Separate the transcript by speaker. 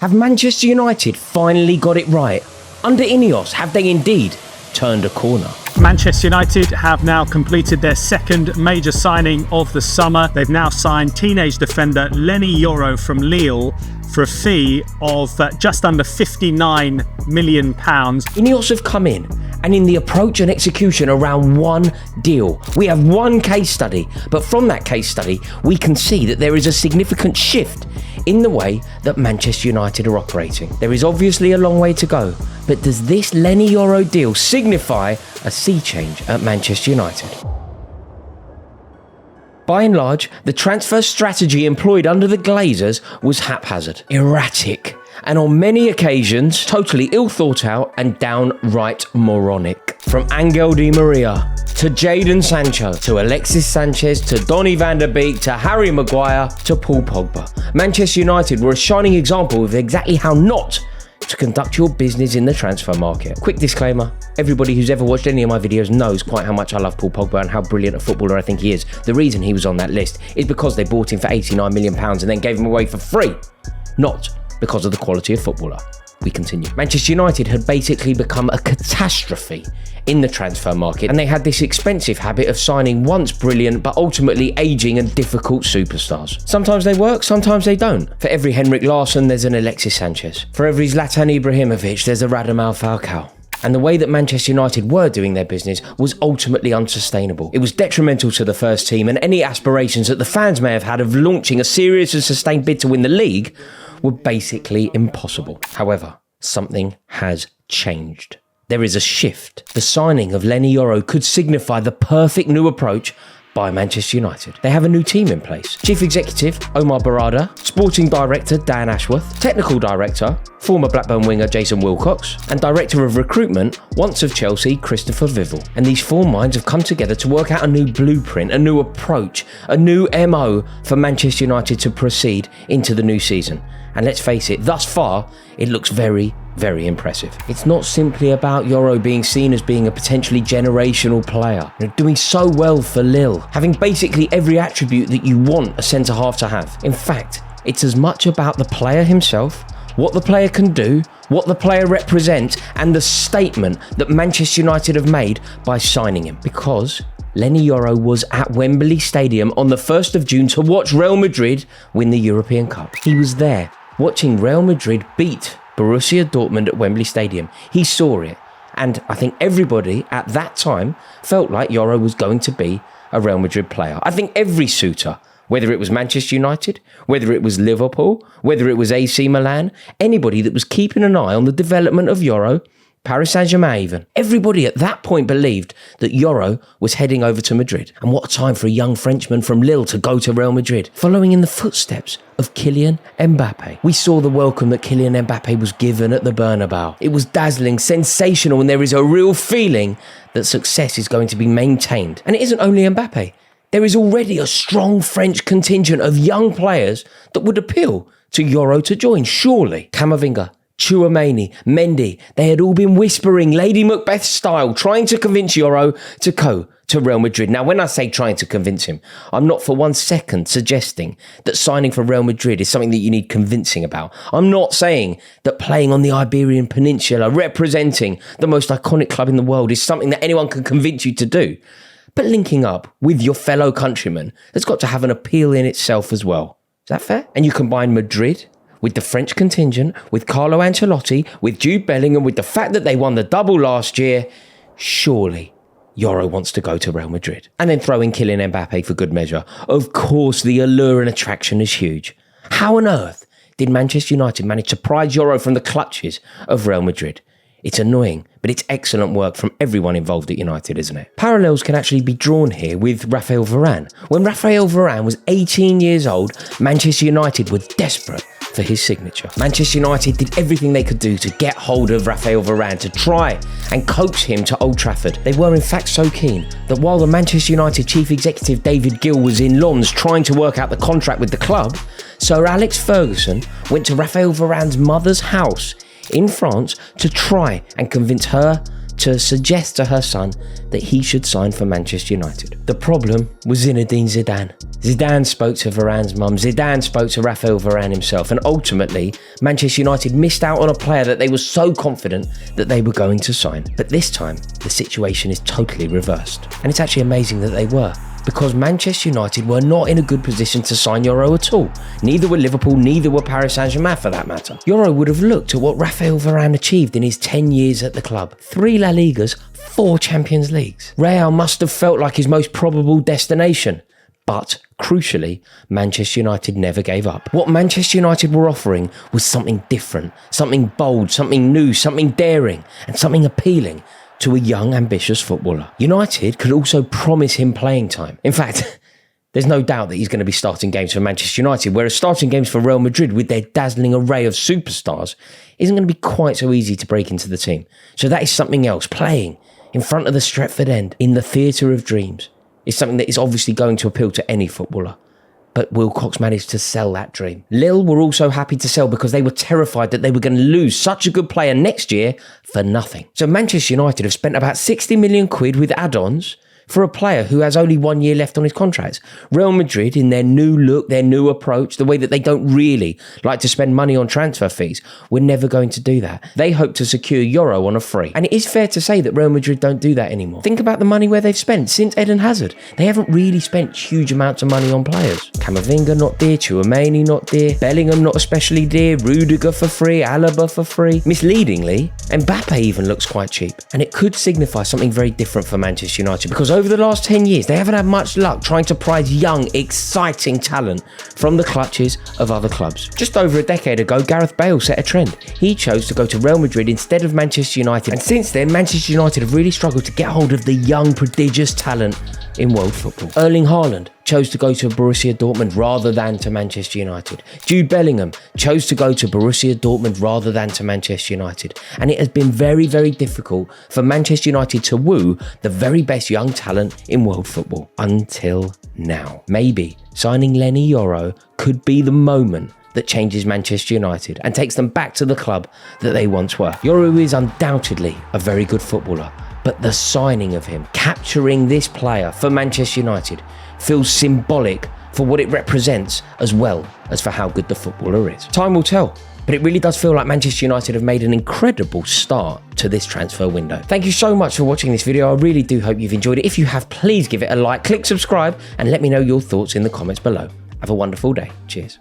Speaker 1: Have Manchester United finally got it right? Under Ineos, have they indeed turned a corner?
Speaker 2: Manchester United have now completed their second major signing of the summer. They've now signed teenage defender Leny Yoro from Lille for a fee of just under £59 million.
Speaker 1: Ineos have come in, and in the approach and execution around one deal, we have one case study, but from that case study, we can see that there is a significant shift in the way that Manchester United are operating. There is obviously a long way to go, but does this Leny Yoro deal signify a sea change at Manchester United? By and large, the transfer strategy employed under the Glazers was haphazard, erratic, and on many occasions, totally ill thought out and downright moronic. From Angel Di Maria, to Jadon Sancho, to Alexis Sanchez, to Donny van der Beek, to Harry Maguire, to Paul Pogba. Manchester United were a shining example of exactly how not to conduct your business in the transfer market. Quick disclaimer, everybody who's ever watched any of my videos knows quite how much I love Paul Pogba and how brilliant a footballer I think he is. The reason he was on that list is because they bought him for £89 million and then gave him away for free, not because of the quality of footballer. We continue. Manchester United had basically become a catastrophe in the transfer market, and they had this expensive habit of signing once brilliant but ultimately aging and difficult superstars. Sometimes they work, sometimes they don't. For every Henrik Larsson, there's an Alexis Sanchez. For every Zlatan Ibrahimovic, there's a Radamel Falcao. And the way that Manchester United were doing their business was ultimately unsustainable. It was detrimental to the first team, and any aspirations that the fans may have had of launching a serious and sustained bid to win the league were basically impossible. However, something has changed. There is a shift. The signing of Leny Yoro could signify the perfect new approach by Manchester United. They have a new team in place. Chief Executive, Omar Barada, Sporting Director, Dan Ashworth, Technical Director, former Blackburn winger Jason Wilcox, and Director of Recruitment, once of Chelsea, Christopher Vivel. And these four minds have come together to work out a new blueprint, a new approach, a new MO for Manchester United to proceed into the new season. And let's face it, thus far, it looks very, very impressive. It's not simply about Yoro being seen as being a potentially generational player, doing so well for Lille, having basically every attribute that you want a centre-half to have. In fact, it's as much about the player himself, what the player can do, what the player represents, and the statement that Manchester United have made by signing him. Because Leny Yoro was at Wembley Stadium on the 1st of June to watch Real Madrid win the European Cup. He was there, watching Real Madrid beat Borussia Dortmund at Wembley Stadium. He saw it, and I think everybody at that time felt like Yoro was going to be a Real Madrid player. I think every suitor, whether it was Manchester United, whether it was Liverpool, whether it was AC Milan, anybody that was keeping an eye on the development of Yoro, Paris Saint-Germain even, everybody at that point believed that Yoro was heading over to Madrid. And what a time for a young Frenchman from Lille to go to Real Madrid, following in the footsteps of Kylian Mbappe. We saw the welcome that Kylian Mbappe was given at the Bernabeu. It was dazzling, sensational, and there is a real feeling that success is going to be maintained. And it isn't only Mbappe. There is already a strong French contingent of young players that would appeal to Yoro to join, surely. Camavinga, Tchouaméni, Mendy, they had all been whispering Lady Macbeth style, trying to convince Yoro to go to Real Madrid. Now, when I say trying to convince him, I'm not for 1 second suggesting that signing for Real Madrid is something that you need convincing about. I'm not saying that playing on the Iberian Peninsula, representing the most iconic club in the world, is something that anyone can convince you to do. But linking up with your fellow countrymen has got to have an appeal in itself as well. Is that fair? And you combine Madrid with the French contingent, with Carlo Ancelotti, with Jude Bellingham, with the fact that they won the double last year, surely Yoro wants to go to Real Madrid. And then throw in Kylian Mbappe for good measure. Of course, the allure and attraction is huge. How on earth did Manchester United manage to pry Yoro from the clutches of Real Madrid? It's annoying, but it's excellent work from everyone involved at United, isn't it? Parallels can actually be drawn here with Raphael Varane. When Raphael Varane was 18 years old, Manchester United were desperate for his signature. Manchester United did everything they could do to get hold of Raphael Varane, to try and coax him to Old Trafford. They were in fact so keen that while the Manchester United chief executive David Gill was in Lens trying to work out the contract with the club, Sir Alex Ferguson went to Raphael Varane's mother's house in France to try and convince her to suggest to her son that he should sign for Manchester United. The problem was Zinedine Zidane. Zidane spoke to Varane's mum, Zidane spoke to Raphael Varane himself, and ultimately, Manchester United missed out on a player that they were so confident that they were going to sign. But this time, the situation is totally reversed. And it's actually amazing that they were, because Manchester United were not in a good position to sign Yoro at all. Neither were Liverpool, neither were Paris Saint-Germain for that matter. Yoro would have looked at what Raphael Varane achieved in his 10 years at the club. 3 La Ligas, 4 Champions Leagues. Real must have felt like his most probable destination. But, crucially, Manchester United never gave up. What Manchester United were offering was something different, something bold, something new, something daring, and something appealing to a young, ambitious footballer. United could also promise him playing time. In fact, there's no doubt that he's going to be starting games for Manchester United, whereas starting games for Real Madrid with their dazzling array of superstars isn't going to be quite so easy to break into the team. So that is something else. Playing in front of the Stretford End in the theatre of dreams is something that is obviously going to appeal to any footballer. But Wilcox managed to sell that dream. Lille were also happy to sell because they were terrified that they were going to lose such a good player next year for nothing. So Manchester United have spent about 60 million quid with add-ons for a player who has only 1 year left on his contract. Real Madrid, in their new look, their new approach, the way that they don't really like to spend money on transfer fees, were never going to do that. They hope to secure Yoro on a free. And it is fair to say that Real Madrid don't do that anymore. Think about the money where they've spent since Eden Hazard. They haven't really spent huge amounts of money on players. Camavinga not dear, Tchouaméni not dear, Bellingham not especially dear, Rudiger for free, Alaba for free. Misleadingly, Mbappe even looks quite cheap. And it could signify something very different for Manchester United, because over the last 10 years, they haven't had much luck trying to prize young, exciting talent from the clutches of other clubs. Just over a decade ago, Gareth Bale set a trend. He chose to go to Real Madrid instead of Manchester United, and since then, Manchester United have really struggled to get hold of the young, prodigious talent in world football. Erling Haaland chose to go to Borussia Dortmund rather than to Manchester United. Jude Bellingham chose to go to Borussia Dortmund rather than to Manchester United. And it has been very, very difficult for Manchester United to woo the very best young talent in world football. Until now. Maybe signing Leny Yoro could be the moment that changes Manchester United and takes them back to the club that they once were. Yoro is undoubtedly a very good footballer, but the signing of him, capturing this player for Manchester United, feels symbolic for what it represents as well as for how good the footballer is. Time will tell, but it really does feel like Manchester United have made an incredible start to this transfer window. Thank you so much for watching this video. I really do hope you've enjoyed it. If you have, please give it a like, click subscribe, and let me know your thoughts in the comments below. Have a wonderful day. Cheers.